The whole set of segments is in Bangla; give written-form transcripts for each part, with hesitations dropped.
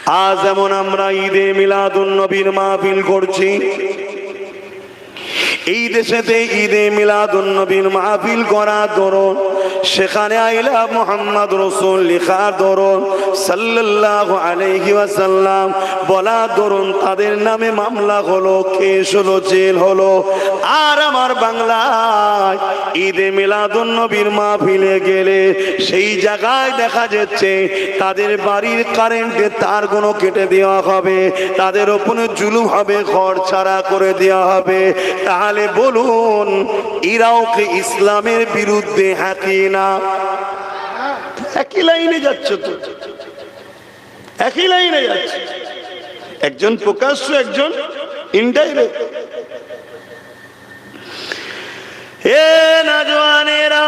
আজ যেমন আমরা ঈদে মিলাদুন নবীর মাহফিল করছি, এই দেশেতে ঈদে মিলাদুন নবীর মাহফিল করা দরুন, সেখানে আইলা মুহাম্মদ রাসূল লেখা দরুন, সাল্লাল্লাহু আলাইহি ওয়াসাল্লাম বলা দরুন, তাদের নামে মামলা হলো, কেস হলো, জেল হলো। আর আমার বাংলায় ঈদে মিলাদুন নবীর মাহফিলে গেলে সেই জায়গায় দেখা যাচ্ছে তাদের বাড়ির কারেন্টের তারগুলো কেটে দেওয়া হবে, তাদের উপরে জুলুম হবে, ঘর ছাড়া করে দেওয়া হবে। তাহলে বলুন, এরাও কি ইসলামের বিরুদ্ধে হাঁকি না? একই লাইনে যাচ্ছে তো, একই লাইনে যাচ্ছে, একজন প্রকাশ্য, একজন ইনডাইরেক্ট। এ নওজওয়ানেরা,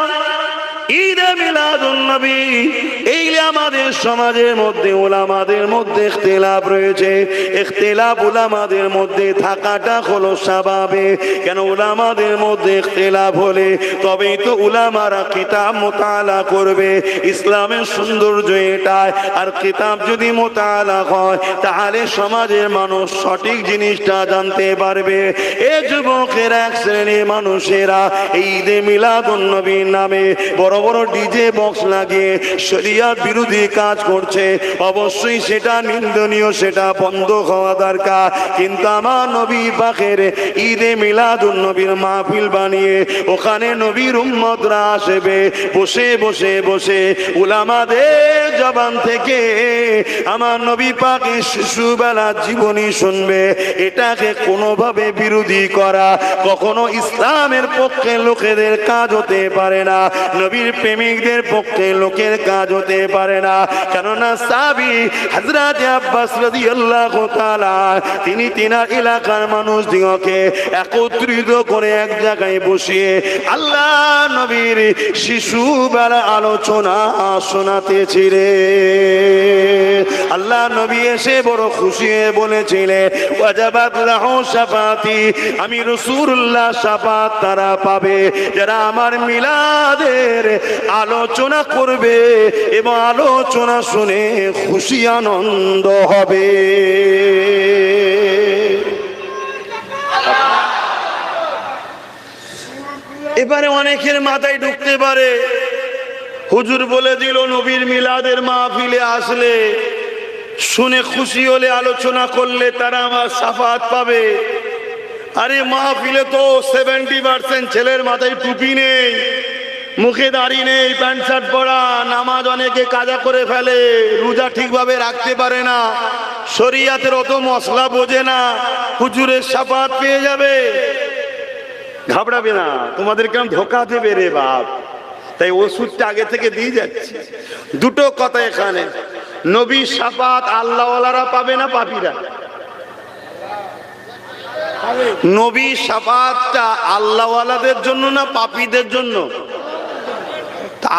ঈদে মিলাদুন নবী এই আমাদের সমাজের মধ্যে উলামাদের মধ্যে ইখতিলাফ রয়েছে। ইখতিলাফ উলামাদের মধ্যে থাকাটা হলো স্বাভাবিক। কেন উলামাদের মধ্যে ইখতিলাফ হলে তবেই তো উলামারা কিতাব মুতালা করবে। ইসলামের সৌন্দর্য এটাই। আর কিতাব যদি মুতালা হয় তাহলে সমাজের মানুষ সঠিক জিনিসটা জানতে পারবে। এ যুবকের এক শ্রেণীর মানুষেরা ঈদে মিলাদুন নবীর নামে বড় বড় ডিজে বক্স লাগিয়ে শরিয়ত বিরোধী কাজ করছে। অবশ্যই সেটা নিন্দনীয়, সেটা বন্ধ হওয়া দরকার। কিন্তু আমার নবী পাকের ঈদে মিলাদুন নবীর মাহফিল বানিয়ে ওখানে নবীর উম্মতরা আসবে, বসে বসে বসে উলামাদের জবান থেকে আমার নবী পাকের শিশুবেলার জীবনী শুনবে। এটাকে কোনোভাবে বিরোধী করা কখনো ইসলামের পক্ষে লোকেদের কাজ হতে পারে না, নবীর প্রেমিকদের পক্ষে লোকের কাজ হতে পারে না। কেননা সাহাবী হযরত আব্বাস রাদিয়াল্লাহু তাআলা তিনি তিনার এলাকার মানুষদিগকে একত্রিত করে এক জায়গায় বসিয়ে আল্লাহ নবীর শিশুবেলা আলোচনা শোনাতেছিলেন। আল্লাহ নবী এসে বড় খুশি হয়ে বলেছিলেন, ওয়াজাবাত লাহু শাফাতি, আমি রাসূলুল্লাহ শাফাত তারা পাবে যারা আমার মিলাদের আলোচনা করবে এবং আলোচনা শুনে খুশি আনন্দ হবে। এবারে অনেকের মাথায় ঢুকতে পারে, হুজুর বলে দিল নবীর মিলাদের মাহফিলে আসলে শুনে খুশি হলে আলোচনা করলে তারা আমার শাফাত পাবে। আরে মাহফিলে তো 70% ছেলের মাথায় টুপি নেই, মুখে দাড়ি নেই, প্যান্ট শার্ট পরা, নামাজ অনেকে কাজা করে ফেলে, রোজা ঠিকভাবে রাখতে পারে না, শরিয়াতের অত মশলা বোঝে না, হুজুরের শাফাত পেয়ে যাবে। ঘাবড়াবে না, তোমাদের কেমন ধোকা দেবে রে বাপ। তাই ওষুধটা আগে থেকে দিয়ে যাচ্ছে। দুটো কথা এখানে, নবীর শাফাত আল্লাহওয়ালারা পাবে না পাপীরা? নবীর শাফাতটা আল্লাহওয়ালাদের জন্য না পাপীদের জন্য?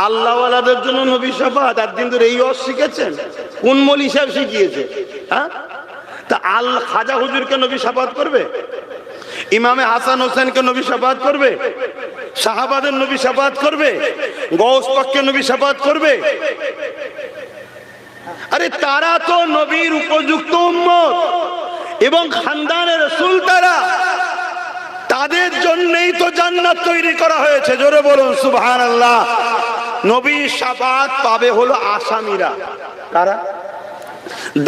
আল্লাহওয়ালাদের জন্য নবী শাফাত। একদিন ধরে এই ওয়াজ শিখেছেন, কোন মৌলী সাহেব শিখিয়েছে? হ্যাঁ, তা খাজা হুজুরকে নবী শাফাত করবে? ইমামে হাসান হোসেনকে নবী শাফাত করবে? সাহাবাদের নবী শাফাত করবে? গৌস পাককে নবী শাফাত করবে? আরে তারা তো নবীর উপযুক্ত উম্মত এবং খানদানের রাসূল, তারা তাদের জন্যই তো জান্নাত তৈরি করা হয়েছে। জোরে বলুন সুবহানাল্লাহ। নবীর শাফাত পাবে হলো আসামিরা। কারা?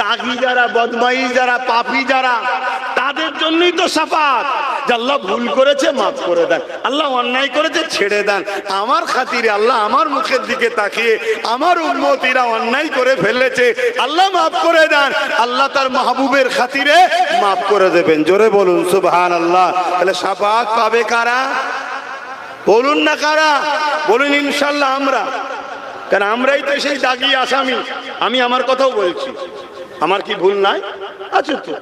দাগী যারা, বদমাই যারা, পাপী যারা, তাদের জন্যই তো শাফাত। যে আল্লাহ ভুল করেছে মাফ করে দেন, আল্লাহ অন্যায় করেছে ছেড়ে দেন, আমার খাতিরে আল্লাহ আমার মুখের দিকে তাকিয়ে আমার উম্মতীরা অন্যায় করে ফেলেছে, আল্লাহ মাফ করে দেন, আল্লাহ তার মাহবুবের খাতিরে মাফ করে দেবেন। জোরে বলুন সুবহানাল্লাহ। তাহলে শাফাত পাবে কারা? বলুন না কারা? বলুন ইনশাআল্লাহ আমরা। কারণ আমরাই তো সেই দাগী আসামি। আমি আমার কথাও বলছি, আমার কি ভুল নাই? আছে তো।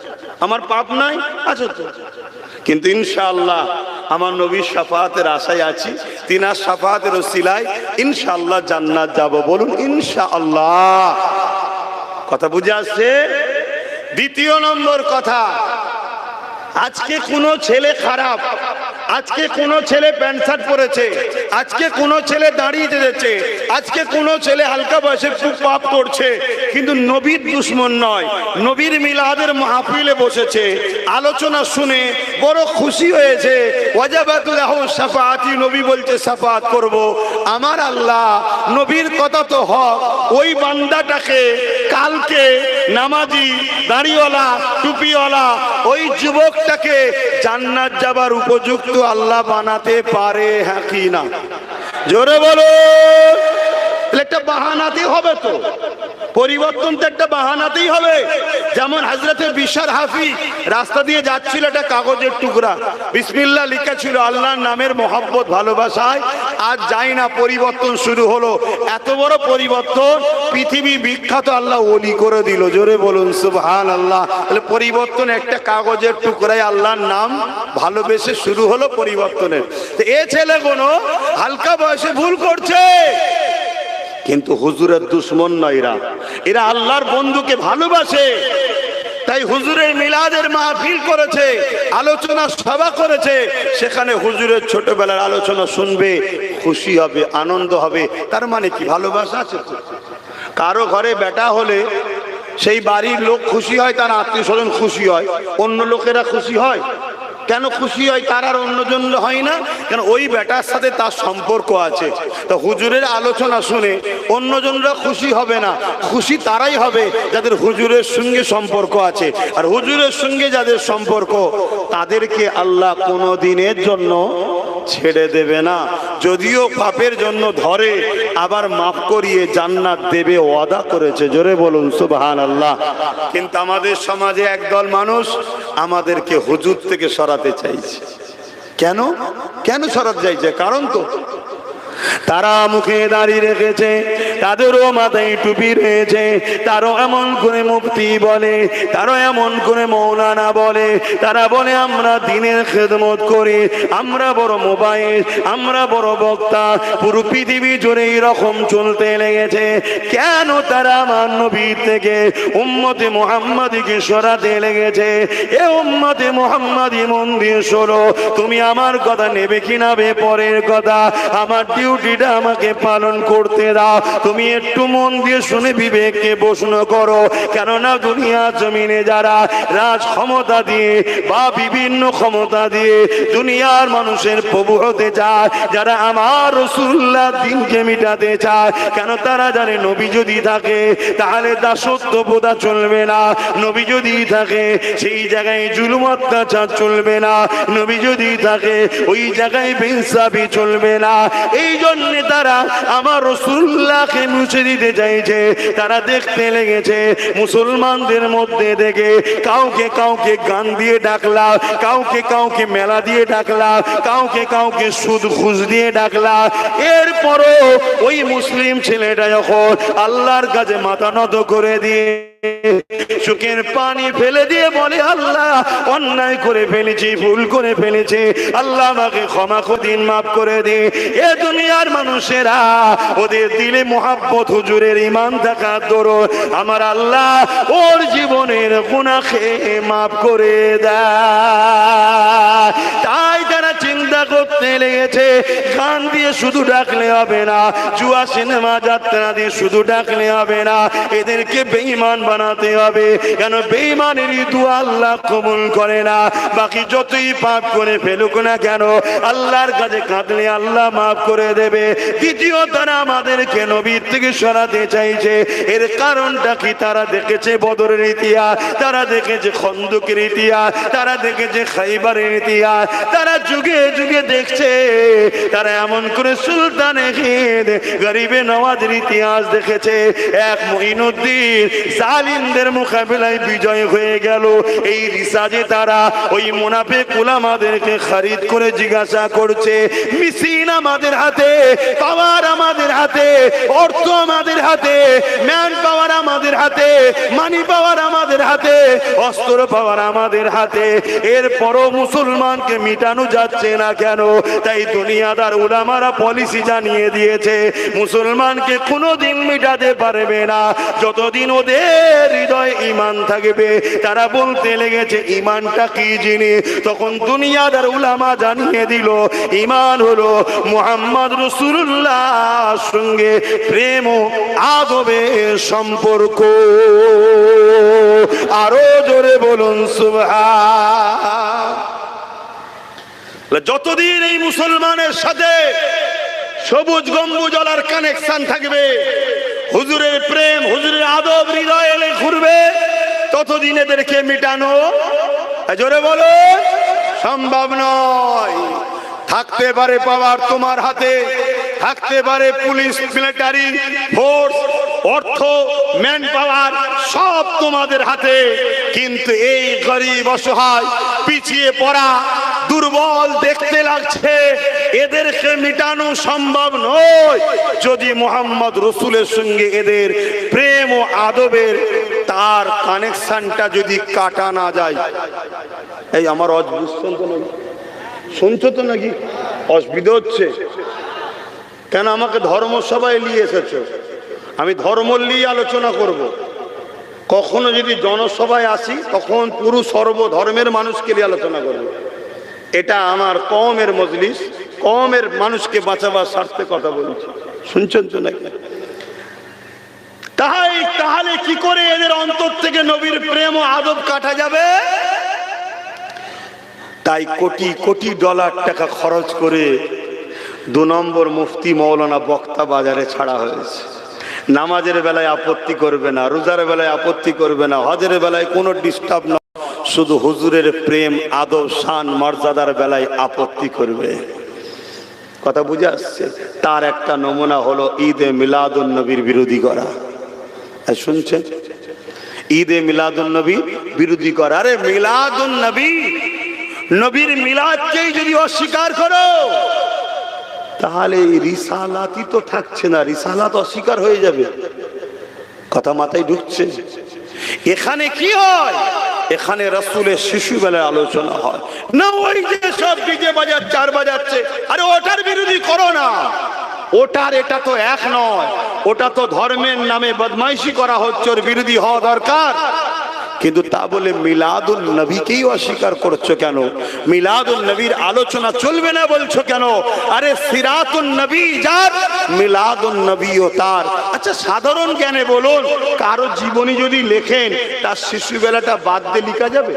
আমার পাপ নাই? আছে তো। কিন্তু ইনশাআল্লাহ আমার নবীর শাফাতের আশায় আছি, তিনার শাফাতের ওসিলায় ইনশাআল্লাহ জান্নাত যাব। বলুন ইনশাআল্লাহ। কথা বুঝে আসছে? দ্বিতীয় নম্বর কথা, আজকে কোনো ছেলে খারাপ আজকে কোন ছেলে প্যান্ট শার্ট পরেছে, আজকে কোন ছেলে দাঁড়িয়ে যেতেছে, আজকে কোন ছেলে হালকা বয়সে খুব পাপ করছে, কিন্তু নবীর দুশ্মন নয়, নবীর মিলাদের মাহফিলে বসেছে, আলোচনা শুনে বড় খুশি হয়েছে। ওয়াজাবাতু লাহু শাফাআতি, নবী বলছে শাফাআত করব। আমার আল্লাহ নবীর কথা তো হক, ওই বান্দাটাকে কালকে নামাজি দাড়িওয়ালা টুপিওয়ালা ওই যুবকটাকে জান্নাত যাবার উপযুক্ত আল্লাহ বানাতে পারে, হ্যাঁ কি না? জোরে বলো। একটা বাহানাতেই হবে, তো পরিবর্তন তো একটা বাহানাতেই হবে। যেমন হযরতে বিশর হাফি রাস্তা দিয়ে যাচ্ছিল, একটা কাগজের টুকরা বিসমিল্লাহ লেখা ছিল, আল্লাহর নামের মহব্বত ভালোবাসায় আজ যাই না, পরিবর্তন শুরু হলো। এত বড় পরিবর্তন পৃথিবী বিখ্যাত আল্লাহ ওলি করে দিল। জোরে বলুন সুবহানাল্লাহ। তাহলে পরিবর্তন একটা কাগজের টুকরায় আল্লাহর নাম ভালোবেসে শুরু হলো পরিবর্তনের। তো এ ছেলে কোনো হালকা বয়সে ভুল করছে, কিন্তু হুজুরের দুশ্মন নয়, এরা আল্লাহর বন্ধুকে ভালোবাসে। তাই হুজুরের মিলাদের মাহফিল করেছে, আলোচনা সভা করেছে, সেখানে হুজুরের ছোটবেলার আলোচনা শুনবে, খুশি হবে, আনন্দ হবে। তার মানে কি? ভালোবাসা আছে। কারো ঘরে বেটা হলে সেই বাড়ির লোক খুশি হয়, তার আত্মীয় স্বজন খুশি হয়, অন্য লোকেরা খুশি হয়। কেন খুশি হয়? তার আর অন্যজন হয় না, কেন ওই বেটার সাথে তার সম্পর্ক আছে। তো হুজুরের আলোচনা শুনে অন্যজনরা খুশি হবে না, খুশি তারাই হবে যাদের হুজুরের সঙ্গে সম্পর্ক আছে। আর হুজুরের সঙ্গে যাদের সম্পর্ক, তাদেরকে আল্লাহ কোনো দিনের জন্য ছেড়ে দেবে না। যদিও পাপের জন্য ধরে, আবার মাফ করিয়ে জান্নাত দেবে, ওয়াদা করেছে। জোরে বলুন সুবহানাল্লাহ। কিন্তু আমাদের সমাজে একদল মানুষ আমাদেরকে হুজুর থেকে সরাতে চাইছে। কেন কেন সরাতে চাইছে? কারণ তো তারা মুখে দাড়ি রেখেছে, তাদেরও মাথায় টুপি রয়েছে, তারও এমন করে মুফতি বলে, তারও এমন করে মৌলানা বলে, তারা বলে আমরা দ্বীনের খেদমত করি, আমরা বড় মোবাইল, আমরা বড় বক্তা। পুরো পৃথিবী জুড়ে এরকম চলতে লেগেছে। কেন তারা আমার নবী থেকে উম্মতে মুহাম্মাদীকে সরাতে লেগেছে? এ উম্মতে মুহাম্মাদী মন দিয়ে শোনো, তুমি আমার কথা নেবে কিনা বে পরের কথা, আমার ডিউটিটা আমাকে পালন করতে দাও। তুমি একটু মন দিয়ে শুনে বিবেককে প্রশ্ন করো। কেননা দুনিয়া জমিনে যারা রাজ ক্ষমতা দিয়ে বা বিভিন্ন ক্ষমতা দিয়ে দুনিয়ার মানুষের প্রভু হতে চায়, যারা আমার রাসূলুল্লাহ দ্বীনকে মিটাতে চায়, কেন তারা জানে নবী যদি থাকে তাহলে দাসত্ব প্রথা চলবে না, নবী যদি থাকে সেই জায়গায় জুলুম অত্যাচার চলবে না, নবী যদি থাকে ওই জায়গায় বেইনসাফি চলবে না। এই জন্য তারা আমার রাসূলুল্লাহকে মুছে দিতে চাইছে। তারা দেখতে লেগেছে মুসলমানদের মধ্যে থেকে কাউকে কাউকে গান দিয়ে ডাকলা, কাউকে কাউকে মেলা দিয়ে ডাকলা, কাউকে কাউকে সুদ ঘুষ দিয়ে ডাকলা। এরপরও ওই মুসলিম ছেলেটা যখন আল্লাহর কাছে মাথা নত করে দিয়ে চোখের পানি ফেলে দিয়ে বলে, আল্লাহ অন্যায় করে ফেলেছি, ভুল করে ফেলেছি, আল্লাহ আমাকে ক্ষমা দিন, মাফ করে দে। এ দুনিয়ার মানুষেরা ওদের দিলে মোহাব্বত, হুজুরের ঈমান থাকার দরুন আমার আল্লাহ ওর জীবনের গুনাহ খেয়ে মাফ করে দেয়। তাই তারা চিন্তা করতে লেগেছে গান দিয়ে শুধু ডাকলে হবে না, জুয়া সিনেমা যাত্রা দিয়ে শুধু ডাকলে হবে না, এদেরকে বেঈমান বানাতে হবে। কেন? বেঈমানের দোয়া আল্লাহ কবুল করে না। বাকি যতই পাপ করে ফেলুক না কেন, আল্লাহর কাছে কাঁদলে আল্লাহ মাফ করে দেবে। দ্বিতীয়, তারা আমাদেরকে নবীর থেকে সরাতে চাইছে। এর কারণটা কি? তারা দেখেছে বদরের ইতিহাস, তারা দেখেছে খন্দকের ইতিহাস, তারা দেখেছে খাইবারের ইতিহাস, তারা যুগে যুগে দেখছে। তারা এমন করে সুলতানে হিন্দ গরিবে নওয়াজের ইতিহাস দেখেছে। এক মুঈনুদ্দিন জালিমদের মোকাবিলায় বিজয় হয়ে গেল। এই রিসার্চে তারা ওই মুনাফিক উলামাদেরকে খরিদ করে জিজ্ঞাসা করছে, মেশিন আমাদের হাতে, পাওয়ার আমাদের হাতে, অর্থ আমাদের হাতে, ম্যান পাওয়ার আমাদের হাতে, মানি পাওয়ার আমাদের হাতে, অস্ত্র পাওয়ার আমাদের হাতে, এরপরও মুসলমানকে মিটানো যাচ্ছে না। না কেন। তাই দুনিয়াদার উলামারা পলিসি জানিয়ে দিয়েছে, মুসলমানকে কোনোদিন মিটাতে পারবে না যতদিন ওদের হৃদয়ে ঈমান থাকবে। তারা বলতে লেগেছে ঈমানটা কি জিনিস? তখন দুনিয়াদার উলামা জানিয়ে দিল, ঈমান হলো মুহাম্মদ রাসূলুল্লাহর সঙ্গে প্রেম ও আদবের সম্পর্ক। আরো জোরে বলুন সুবহান। যতদিন এই মুসলমানের সাথে সবুজ গম্বুজলার কানেকশন থাকবে, হুজুরের প্রেম, হুজুরের আদব হৃদয়ে ঘুরবে, ততদিন এদেরকে মিটানো জোরে বলো সম্ভব নয়। থাকতে পারে পাওয়ার তোমার হাতে, থাকতে পারে পুলিশ, মিলিটারি ফোর্স, অর্থ, ম্যান পাওয়ার সব তোমাদের হাতে, কিন্তু এই গরিব অসহায় পিছিয়ে পড়া দুর্বল দেখতে লাগছে, এদেরকে মিটানো সম্ভব নয় যদি মুহাম্মদ রাসূলের সঙ্গে এদের প্রেম ও আদবের তার কানেকশনটা যদি কাটা না যায়। এই আমার বুঝছেন তো নাকি? শুনছো তো নাকি? অসুবিধা হচ্ছে কেন? আমাকে ধর্মসভায় নিয়ে এসেছো, আমি ধর্ম নিয়ে আলোচনা করব। কখনো যদি জনসভায় আসি তখন পুরো সর্বধর্মের মানুষকে নিয়ে আলোচনা করব। এটা আমার কওমের মজলিস, কওমের মানুষকে বাঁচাবার স্বার্থে কথা বলছি। শুনছেন তো নাকি? তাহলে কি করে এদের অন্তর থেকে নবীর প্রেম ও আদব কাটা যাবে? তাই কোটি কোটি ডলার টাকা খরচ করে 2 নম্বর মুফতি মৌলানা বক্তা বাজারে ছাড়া হয়েছে। নামাজের বেলায় আপত্তি করবে না, রোজার বেলায় আপত্তি করবে না, হজের বেলায় কোনো ডিস্টার্ব না, শুধু হুজুরের প্রেম আদব শান মর্যাদার বেলায় আপত্তি করবে। কথা বুঝে আসছে? তার একটা নমুনা হলো ঈদে মিলাদুন নবীর বিরোধী করা। শুনছেন? ঈদে মিলাদুন নবী বিরোধী করা। আরে মিলাদুন নবী, নবীর মিলাদকেই যদি অস্বীকার করো তাহলে রিসালাতই তো থাকছে না, রিসালাত অস্বীকার হয়ে যাবে। কথা মাথায় ঢুকছে? এখানে কি হয়? এখানে রাসূলের শিশুবেলায় আলোচনা হয় না, ওই যে সব ডিজে বাজাচ্ছে আর বাজাচ্ছে, আরে ওটার বিরোধী করো না। ওটার এটা তো এক নয়, ওটা তো ধর্মের নামে বদমাইশি করা হচ্ছে, ওর বিরোধী হওয়া দরকার। কিন্তু তা বলে মিলাদুন নবীকেই অস্বীকার করছো কেন? মিলাদুন নবীর আলোচনা চলবে না বলছো কেন? আরে সিরাতুন নবী যার, মিলাদুন নবীও তার। আচ্ছা সাধারণ জ্ঞানে বলুন, কারো জীবনী যদি লেখেন তার শিশুবেলাটা বাদ দিয়ে লেখা যাবে?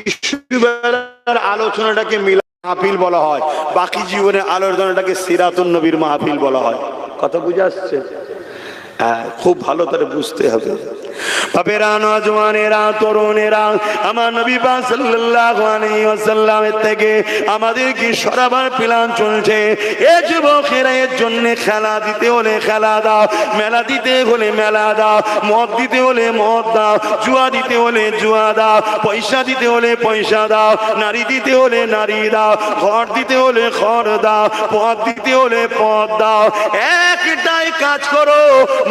শিশুবেলার আলোচনাটাকে মিলাদ মাহফিল বলা হয়, বাকি জীবনের আলোচনাটাকে সিরাতুন নবীর মাহফিল বলা হয়। কথা বুঝে আসছে? খুব ভালো করে বুঝতে হবে। বাপেরা, নওজওয়ানেরা, তরুণেরা, আমার নবী পাক সাল্লাল্লাহু আলাইহি ওয়াসাল্লামের থেকে আমাদের কি সরাবার প্ল্যান চলছে। এ যুবকেরা, এর জন্য খেলা দিতে হলে খেলা দাও, মেলা দিতে হলে মেলা দাও, মদ দিতে হলে মদ দাও, জুয়া দিতে হলে জুয়া দাও, পয়সা দিতে হলে পয়সা দাও, নারী দিতে হলে নারী দাও, ঘর দিতে হলে ঘর দাও, পদ দিতে হলে পদ দাও। একটাই কাজ করো,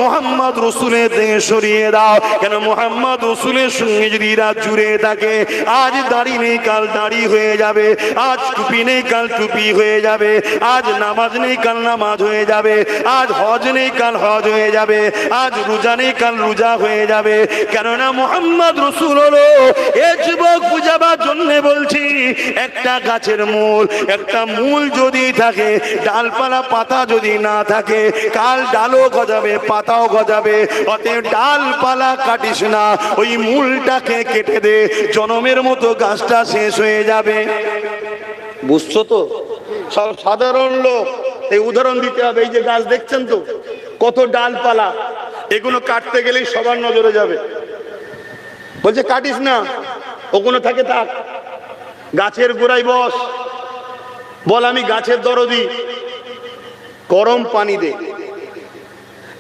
মুহাম্মদ রাসূলের থেকে সরিয়ে দাও। কেন? মুহাম্মদ রাসূলের সঙ্গে যদি রাত জুড়ে থাকে, আজ দাড়ি নেই কাল দাড়ি হয়ে যাবে, আজ টুপি নেই কাল টুপি হয়ে যাবে, আজ নামাজ নেই কাল নামাজ হয়ে যাবে, আজ হজ নেই কাল হজ হয়ে যাবে, আজ রোজা নেই কাল রোজা হয়ে যাবে। কেননা মুহাম্মদ রাসূল হলো এ যুবক বুঝাবার জন্য বলছি, একটা গাছের মূল, একটা মূল যদি থাকে, ডালপালা পাতা যদি না থাকে, কাল ডালও গজাবে পাতাও গজাবে। অতএব ডালপালা কাটিস না, ওই মূলটাকে কেটে দে, জনমের মতো গাছটা শেষ হয়ে যাবে। বুঝছো তো? সব সাধারণ লোক এই উদাহরণ দিতে হবে। এই যে গাছ দেখছেন তো, কত ডালপালা, এগুলো কাটতে গেলেই সবার নজরে যাবে। বলছে কাটিস না, ওগুলো থাকে থাক, গাছের গোড়ায় বস, বল আমি গাছের দরদি, গরম পানি দে।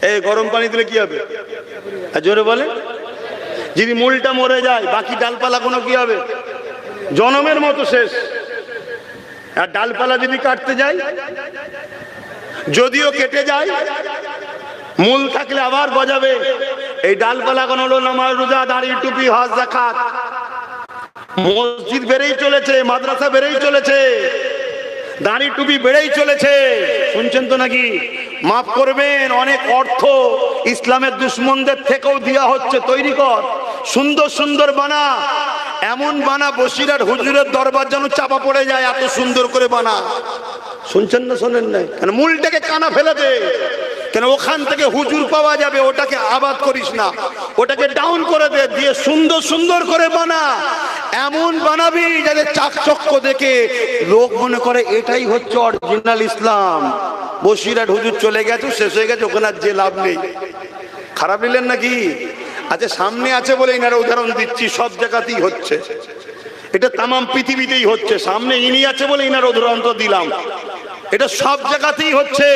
এই গরম পানি দিলে কি হবে? জোরে বলে। যদি মূলটা মরে যায়, বাকি ডালপালা কোনো কি হবে? জনমের মতো শেষ। আর ডালপালা যদি কাটতে যাই, যদিও কেটে যায়, মূল থাকলে আবার গজাবে। এই ডালপালা কোন হলো নামাজ রোজা দাড়ি টুপি হজ যাকাত, মসজিদ বেড়েই চলেছে, মাদ্রাসা বেড়েই চলেছে, দাড়ি টুপি বেড়েই চলেছে। শুনছেন তো নাকি? মাফ করবেন, অনেক অর্থ ইসলামের দুশ্মনদের থেকেও দেওয়া হচ্ছে। তৈরি কর, সুন্দর সুন্দর বানা, এমন বানা বসিরহাট হুজুরের দরবার যেন চাপা পড়ে যায়, এত সুন্দর করে বানা। শুনছেন না? শোনেন নাই কেন? মূলটাকে কানা ফেলে দে, কেন ওখান থেকে হুজুর পাওয়া যাবে। ওটাকে আবাদ করিস না, ওটাকে ডাউন করে দে, দিয়ে সুন্দর সুন্দর করে বানা। এমন বানাবি যাতে চাকচক্য দেখে লোক মনে করে এটাই হচ্ছে অরিজিনাল ইসলাম। বসিরহাট হুজুর চলে গেছে, শেষ হয়ে গেছে, ওখানে আর যে লাভ নেই। খারাপ নিলেন নাকি? আচ্ছা, সামনে আছে বলে ইনারা উদাহরণ দিচ্ছি, সব জায়গাতেই হচ্ছে, এটা তামাম পৃথিবীতেই হচ্ছে। সামনে ইনি আছে বলে ইনার উদাহরণ তো দিলাম, এটা সব জায়গাতেই হচ্ছে।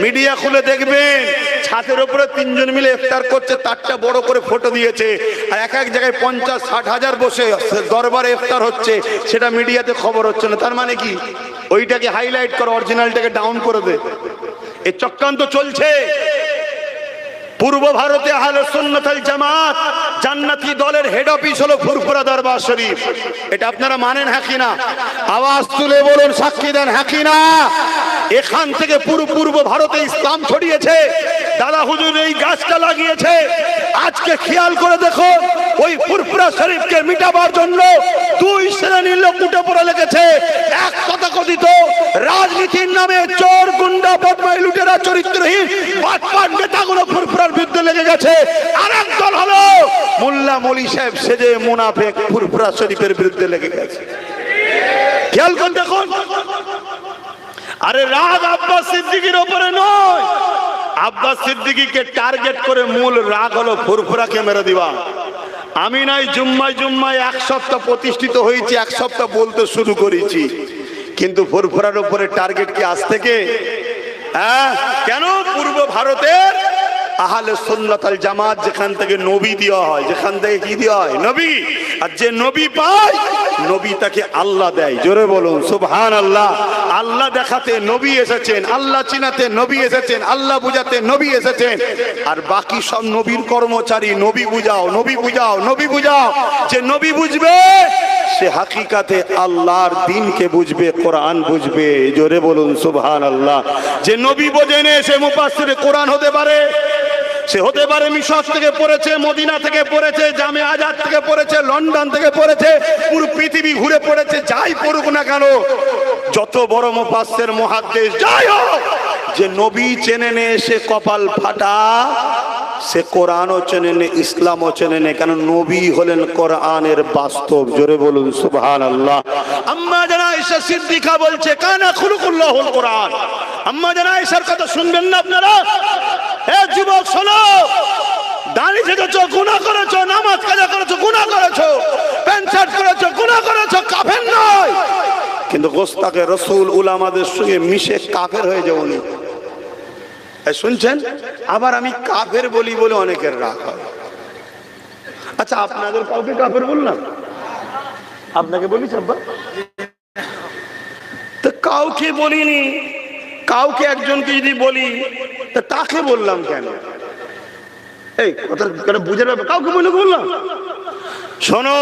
মিডিয়া খুলে দেখবেন, ছাদের উপরে তিনজন মিলে ইফতার করছে, তারটা বড় করে ফটো দিয়েছে, আর এক এক জায়গায় 50-60 হাজার বসে দরবারে ইফতার হচ্ছে, সেটা মিডিয়াতে খবর হচ্ছে না। তার মানে কি? ওইটাকে হাইলাইট করে, অরিজিনালটাকে ডাউন করে দে। এই চক্রান্ত চলছে। পূর্ব ভারতে আহলে সুন্নাত ওয়াল জামাত জান্নাতি দলের হেড অফিস হলো ফুরফুরা দরবার শরীফ। এটা আপনারা মানেন হ্যাঁ কি না? আওয়াজ তুলে বলুন, সাক্ষী দেন হ্যাঁ কি না? এখান থেকে পূর্ব ভারতে ইসলাম ছড়িয়েছে। দাদা হুজুর এই গাছটা লাগিয়েছে। আজকে খেয়াল করে দেখো, ওই ফুরফুরা শরীফকে মিটাবার জন্য দুই শ্রেণীর লোক উঠে পড়ে লেগেছে। এক তথাকথিত রাজনীতির নামে চোর, গুন্ডা, বদমাই, লুটেরা, চরিত্রহীন বাটপার নেতাগুলো ফুরফুরার বিরুদ্ধে লেগে গেছে। আরেক দল হলো মোল্লা মৌলী সাহেব সেজে মুনাফিক ফুরফুরা শরীফের বিরুদ্ধে লেগে গেছে। খেয়াল করে দেখুন। আরে রাগ আব্বাস সিদ্দিকীর উপরে নয়, আব্বাস সিদ্দিকীকে টার্গেট করে মূল রাগ হলো ফুরফুরাকে মেরে দিবা। আমি নাই জুম্মায় এক সপ্তাহ প্রতিষ্ঠিত হয়েছি, এক সপ্তাহ বলতে শুরু করেছি, কিন্তু ফুরফুরার উপরে টার্গেট কি আজ থেকে? হ্যাঁ, কেন? পূর্ব ভারতের আহলে সুন্নাত ওয়াল জামাত যেখান থেকে নবী দেওয়া হয়, যেখান থেকে কি দেওয়া হয়? নবী। আর যে নবী পায়, নবী তাকে আল্লাহ দেয়। জোরে বলুন সুবহানাল্লাহ। আল্লাহ দেখাতে নবী এসেছেন, আল্লাহ চিনাতে নবী এসেছেন, আল্লাহ বুঝাতে নবী এসেছেন। আর বাকি সব নবীর কর্মচারী, নবী বুঝাও, নবী বুঝাও, নবী বুঝাও। যে নবী বুঝবে সে হাকিকাতে আল্লাহর দ্বীনকে বুঝবে, কোরআন বুঝবে। জোরে বলুন সুবহানাল্লাহ। যে নবী বোঝেন সে মুফাসসিরে কোরআন হতে পারে, সে হতে পারে মিশর থেকে পড়েছে, মদিনা থেকে পড়েছে, জামে আজাদ থেকে পড়েছে, লন্ডন থেকে পড়েছে, পুরো পৃথিবী ঘুরে পড়েছে। যাই পড়ুক না কেন, যত বড় মুফাসসির মুহাদ্দিস যাই হোক, যে নবী চেনে নে সে কপাল ফাটা, সে কোরআনও চেনে নে, ইসলামও চেনে নে। কেন? নবী হলেন কোরআনের বাস্তব। জোরে বলুন সুবহানাল্লাহ। আম্মা জানা আয়েশা সিদ্দিকা বলছে, কানা খুলুকুল্লাহুল কোরআন। আম্মা জানা আয়েশার কথা শুনবেন না আপনারা? এ যুবক শোনো, দাড়ি ছেড়েছো, গুনাহ করেছো, নামাজ কাজা করেছো, গুনাহ করেছো, প্যান্ট শার্ট করেছো, গুনাহ করেছো, কাফের নয়। কিন্তু গোস্তাকে রাসূল উলামাদের সঙ্গে মিশে কাফের হয়ে যাওনি। শুনছেন? আবার আমি কাফের বলি বলে অনেকের রাগ হয়। আচ্ছা, আপনাদের কাউকে কাফের বললাম? আপনাকে বলিস আব্বা? তো কাউকে বলিনি। কাউকে একজনকে যদি বলি তা তাকে বললাম কেন? এই কথা বুঝে নেবে, কাউকে বললাম। শোনো,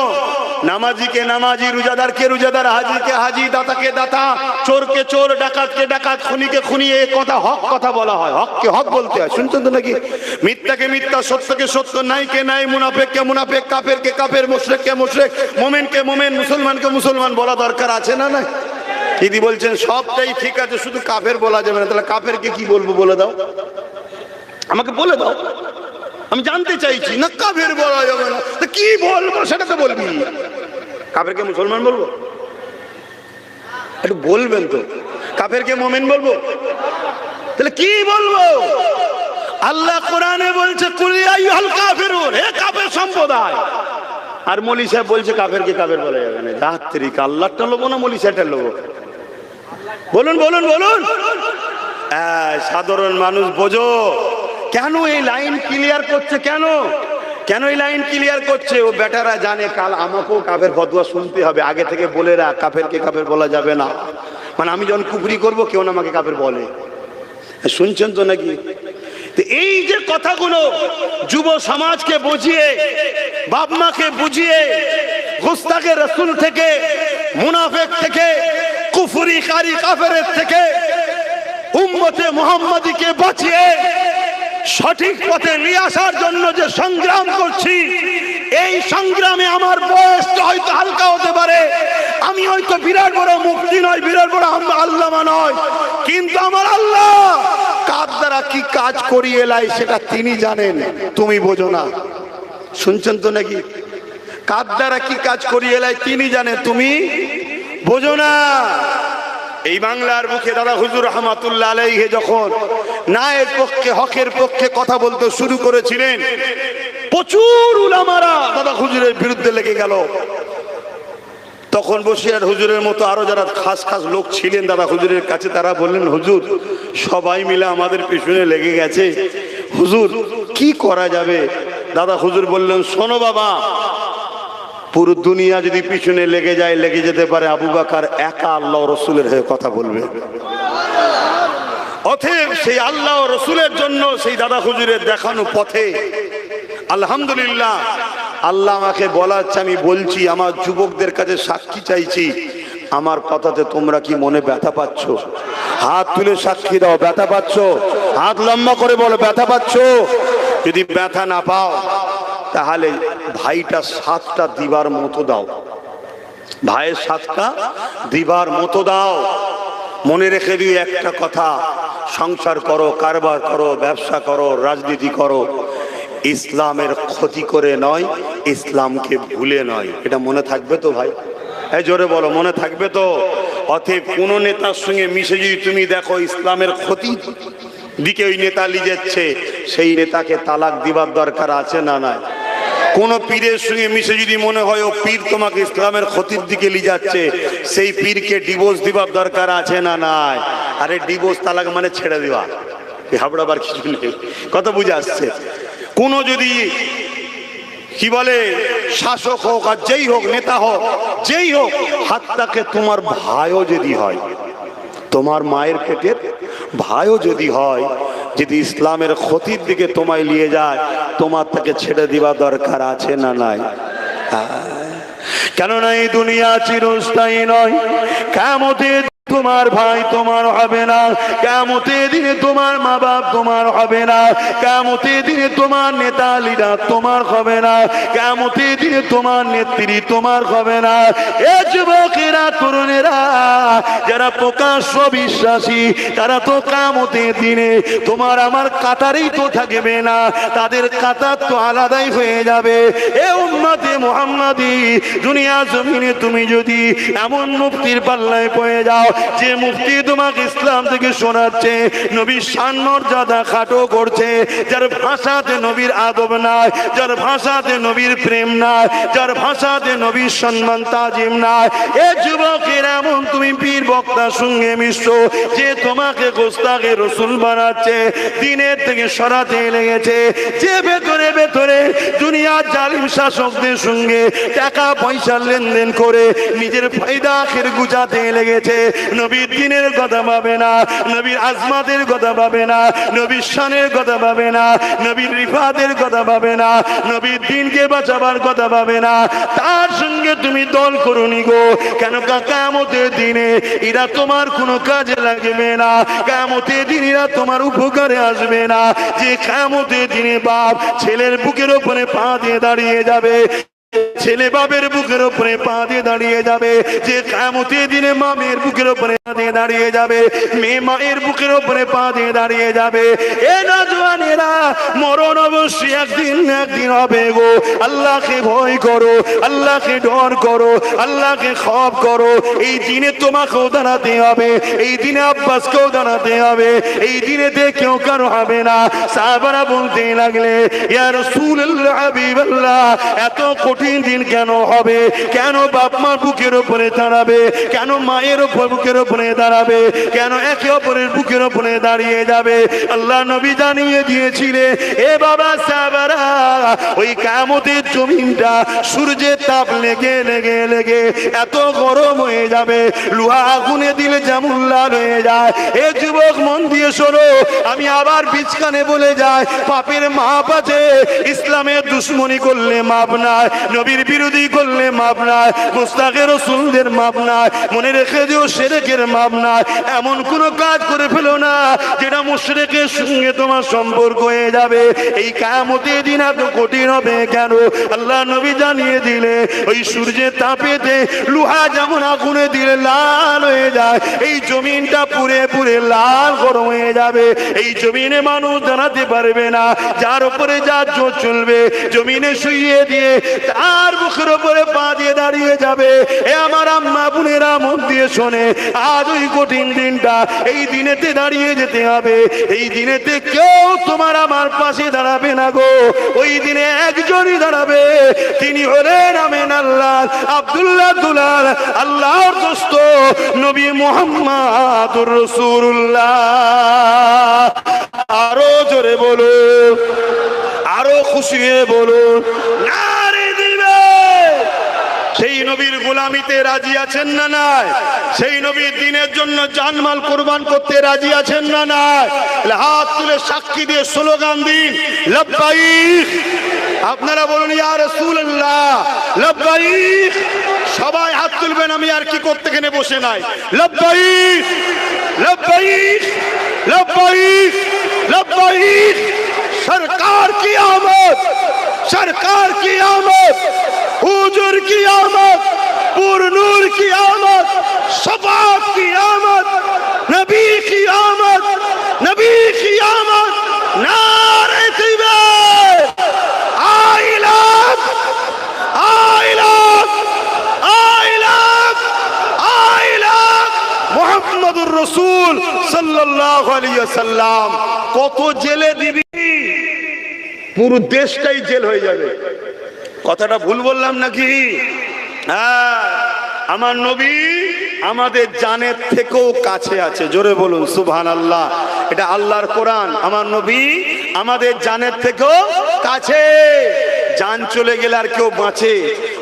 নামাজিকে নামাজি, রোজাদারকে রোজাদার, হাজিকে হাজি, দাতাকে দাতা, চোরকে চোর, ডাকাতকে ডাকাত, খুনিকে খুনি, এই কথা হক কথা বলা হয়, হককে হক বলতে হয়। শুনছেন তো নাকি? মিথ্যাকে মিথ্যা, সত্যকে সত্য, নাইকে নাই, মুনাফিককে মুনাফিক, কাফেরকে কাফের, মুশরিককে মুশরিক, মুমিনকে মুমিন, মুসলমানকে মুসলমান বলা দরকার আছে না? না। দিদি বলছেন সবটাই ঠিক আছে, শুধু কাফের বলা যাবে না। তাহলে কাফেরকে কি বলবো বলে দাও, আমাকে বলে দাও, আমি জানতে চাইছি। না, কাফের বলা যাবে না, তো কি বলবো সেটা তো বলবি। কাফেরকে মুসলমান বলবো? একটু বলবেন তো। কাফেরকে মুমিন বলবো? তাহলে কি বলবো? আল্লাহ কোরআনে বলছে, কুল ইয়া আইয়ুহাল কাফিরুন, হে কাফের সম্প্রদায়। আর মৌলী সাহেব বলছে কাফেরকে কাফের বলা যাবে না। যাত্রীকে আল্লাহটা লোবো না মৌলী সাহেবটা লোবো? বলুন বলুন বলুন। সাধারণ মানুষ বোঝো। কেন এই লাইন ক্লিয়ার করছে? কেন কেন এই লাইন ক্লিয়ার করছে? ও বেটারা জানে কাল আমাকেও কাফের ফতোয়া শুনতে হবে। আগে থেকে বলে রাখ, কাফেরকে কাফের বলা যাবে না। মানে আমি যখন কুফরি করবো কেউ না আমাকে কাফের বলে। শুনছেন তো নাকি? এই যে কথাগুলো যুব সমাজকে বুঝিয়ে, বাপ মাকে বুঝিয়ে, গুস্তাখে রাসূল থেকে, মুনাফিক থেকে, কুফরি কারি কাফেরের থেকে উম্মতে মুহাম্মাদীকে বাঁচিয়ে সঠিক পথে নিয়ে আসার জন্য যে সংগ্রাম করছি, এই সংগ্রামে আমার বয়স হয়তো হালকা হতে পারে, আমি হয়তো বিরাট বড় মুফতি নয়, বিরাট বড় আল্লামা নয়, কিন্তু আমার আল্লাহ কার দ্বারা কি কাজ করিয়ে এলাই সেটা তিনি জানেন, তুমি বোঝো না। শুনছেন তো নাকি? কার দ্বারা কি কাজ করিয়ে এলাই তিনি জানেন, তুমি বোঝো না। এই বাংলার বুকে দাদা হুজুর রহমাতুল্লাহ আলাইহি যখন ন্যায়ের পক্ষে, হকের পক্ষে কথা বলতে শুরু করেছিলেন, প্রচুর উলামারা দাদা হুজুরের বিরুদ্ধে লেগে গেল। তখন বসিয়ার হুজুরের মতো আরো যারা খাস খাস লোক ছিলেন দাদা হুজুরের কাছে, তারা বললেন, হুজুর সবাই মিলে আমাদের পিছনে লেগে গেছে, হুজুর কি করা যাবে? দাদা হুজুর বললেন, শোনো বাবা, পুরো দুনিয়া যদি পিছনে লেগে যায়, লেগে যেতে পারে, আবু বকর একা আল্লাহ রসুলের হয়ে কথা বলবে। অতএব সেই আল্লাহ রসুলের জন্য সেই দাদা হুজুরের দেখানো পথে আলহামদুলিল্লাহ আল্লাহ আমাকে বলাচ্ছে, আমি বলছি, আমার যুবকদের কাছে সাক্ষী চাইছি, আমার কথাতে তোমরা কি মনে ব্যথা পাচ্ছ? হাত তুলে সাক্ষী দাও, ব্যথা পাচ্ছ? হাত লম্বা করে বলো, ব্যথা পাচ্ছ? যদি ব্যথা না পাও তাহলে ভাইটা 7টা দিবার মতো দাও, ভাইয়ের 7টা দিবার মতো দাও। মনে রেখে দিও একটা কথা, সংসার করো, কারবার করো, ব্যবসা করো, রাজনীতি করো, ইসলামের ক্ষতি করে নয়, ইসলামকে ভুলে নয়। এটা মনে থাকবে তো ভাই? এই জোরে বলো, মনে থাকবে তো? অতএব কোন নেতার সঙ্গে মিশে যদি তুমি দেখো ইসলামের ক্ষতি দিকে ওই নেতা নিয়ে যাচ্ছে, সেই নেতাকে তালাক দিবার দরকার আছে না নাই? কোন পীরের সঙ্গে মিশে যদি মনে হয় ও পীর তোমাকে ইসলামের ক্ষতির দিকে নিয়ে যাচ্ছে, সেই পীরকে ডিভোর্স দিবার দরকার আছে না নাই? আরে ডিভোর্স তালাক মানে ছেড়ে দেওয়া, হাবড়াবার কিছু নেই। কথা বুঝে আসছে? কোন যদি কি বলে শাসক হোক আর যেই হোক, নেতা হোক, যেই হোক, হাতটাকে তোমার ভাইও যদি হয়, তোমার মায়ের পেটের ভাইও যদি হয়, যদি ইসলামের ক্ষতির দিকে তোমায় নিয়ে যায়, তোমার তাকে ছেড়ে দিবা দরকার আছে না নাই? কেননা এই দুনিয়া চিরস্থায়ী নয়। কিয়ামতের তোমার ভাই তোমার হবে না, কিয়ামতের দিনে তোমার মা বাপ তোমার হবে না, কিয়ামতের দিনে তোমার নেতা লিডার তোমার হবে না, কিয়ামতের দিনে তোমার নেত্রী তোমার হবে না। এ যুবকেরা, তরুণেরা, যারা প্রকাশ্য বিশ্বাসী, তারা তো কিয়ামতের দিনে তোমার আমার কাতারেই তো থাকবে না, তাদের কাতার তো আলাদাই হয়ে যাবে। এ উম্মতে মুহাম্মাদি, দুনিয়া জমিনে তুমি যদি এমন মুফতির পাল্লায় পড়ে যাও, যে মুফতি তোমাকে ইসলাম থেকে শোনাচ্ছে, নবীর শান মর্যাদা খাটো করছে, যার ভাষাতে নবীর আদব নাই, যার ভাষাতে নবীর প্রেম নাই, যার ভাষাতে নবীর সম্মান তাজিম নাই, এ যুবকের এমন তুমি পীর বক্তার সঙ্গে মিশছো, যে তোমাকে গোস্তাখে রসুল বানাচ্ছে, দিনের থেকে সরাতে লেগেছে, যে ভেতরে ভেতরে দুনিয়ার জালিম শাসকদের সঙ্গে টাকা পয়সা লেনদেন করে নিজের ফায়দা আখের গুজাতে লেগেছে, নবীর দিনের কথা ভাবে না, নবীর আজমাতের কথা ভাবে না, নবীর শানের কথা ভাবে না, নবীর রিফাতের কথা ভাবে না, নবীর দিনকে বাঁচাবার কথা ভাবে না, তার সঙ্গে তুমি দল করুনি গো। কেন? কিয়ামতের দিনে এরা তোমার কোনো কাজে লাগবে না, কিয়ামতের দিন এরা তোমার উপকারে আসবে না। যে কিয়ামতের দিনে বাপ ছেলের বুকের উপরে পা দিয়ে দাঁড়িয়ে যাবে, ছেলে বাপের বুকের উপরে পা দিয়ে দাঁড়িয়ে যাবে, যে কিয়ামতের দিনে মা মেয়ের বুকের উপরে পা দিয়ে দাঁড়িয়ে যাবে, মেয়ে মায়ের বুকের উপরে পা দিয়ে দাঁড়িয়ে যাবে। এ নওজওয়ানেরা, মরণ অবশ্যই একদিন একদিন হবে গো। আল্লাহকে ভয় করো, আল্লাহকে ডর করো, আল্লাহকে খৌফ করো। এই দিনে তোমাকেও দাঁড়াতে হবে, এই দিনে আব্বাসকেও দাঁড়াতে হবে, এই দিনে কেউ কারো হবে না। সাহাবারা বলতে লাগলে, ইয়া রাসূলুল্লাহ, হাবিবাল্লাহ, এত কঠিন দিন কেন হবে? কেন বাপ মার বুকের উপরে দাঁড়াবে? কেন মায়ের উপর বুকের উপরে দাঁড়াবে? কেন একে অপরের বুকের উপরে দাঁড়িয়ে যাবে? আল্লাহ নবী জানিয়ে দিয়েছিলেন, এ বাবা সাহাবারা, ওই কিয়ামতের জমিনটা সূর্যের তাপ লেগে লেগে লেগে এত গরম হয়ে যাবে, লোহা আগুনে দিলে যেমন লাল হয়ে যায়। এ যুবক, মন দিয়ে শোনো, আমি আবার বীজখানে বলে যাই, পাপের মাপ আছে, ইসলামের দুশ্মনী করলে মাপ নাই। নবী নবীর বিরোধী করলে মাপ নাই, মুস্তাকে রসুলদের মাপ নাই। মনে রেখে দিও শিরকের মাপ নাই। এমন কোন কাজ করে ফেলো না যেটা মুশরিকের সঙ্গে তোমার সম্পর্ক হয়ে যাবে। এই কিয়ামতের দিন এত কঠিন হবে কেন? আল্লাহ নবী জানিয়ে দিলে ওই সূর্যের তাপেতে লোহা যেমন আগুনে দিলে লাল হয়ে যায়, এই জমিনটা পুরে পুরে লাল গরম হয়ে যাবে। এই জমিনে মানুষ দাঁড়াতে পারবে না, যার উপরে যার জোর চলবে জমিনে শুইয়ে দিয়ে তার মুখের উপরে পা দিয়ে দাঁড়িয়ে যাবে। এ আমার আম্মা বোনেরা মন দিয়ে শোনে, আজ ওই কঠিন দিনটা, এই দিনেতে দাঁড়িয়ে যেতে হবে। এই দিনেতে কেউ তোমার আমার পাশে দাঁড়াবে না গো। ওই দিনে একজনই দাঁড়াবে, তিনি হলেন আমিন আল্লাহ আব্দুল্লাহ দুলাল আল্লাহর দোস্ত নবী মুহাম্মাদুর রাসূলুল্লাহ। আরো জোরে বলো, আরো খুশি হয়ে বলো, নারে দিবে। সেই নবীর গোলামিতে রাজি আছেন না নাই? সেই নবীর দিনের জন্য জানমাল কুরবান করতে রাজি আছেন না নাই? হাত তুলে সাক্ষী দিয়ে স্লোগান দিন, লব্বাইক। আপনারা বলুন ইয়া রাসূলুল্লাহ লব্বাইক। সবাই হাত তুলবেন, আমি আর কি করতে এখানে বসে নাই। লব্বাইক লব্বাইক লব্বাইক লব্বাইক। सरकार की आमद, सरकार की आमद, हुजूर की आमद, पुरनूर की आमद, शफाअत की आमद, नबी की आमद, नबी की आमद। नारे तकबीर, आइलाक आइलाक आइलाक आइलाक मुहम्मदुर रसूल सल्लल्लाहु अलैहि वसल्लम। কত জেলে দিবি, পুরো দেশটাই জেল হয়ে যাবে। কথাটা ভুল বললাম নাকি? হ্যাঁ, আমার নবী আমাদের জানের থেকেও কাছে আছে। জোরে বলুন সুবহানাল্লাহ। এটা আল্লাহর কোরআন। আমার নবী আমাদের জানের থেকেও কাছে। জান চলে গেলে আর কেউ বাঁচে?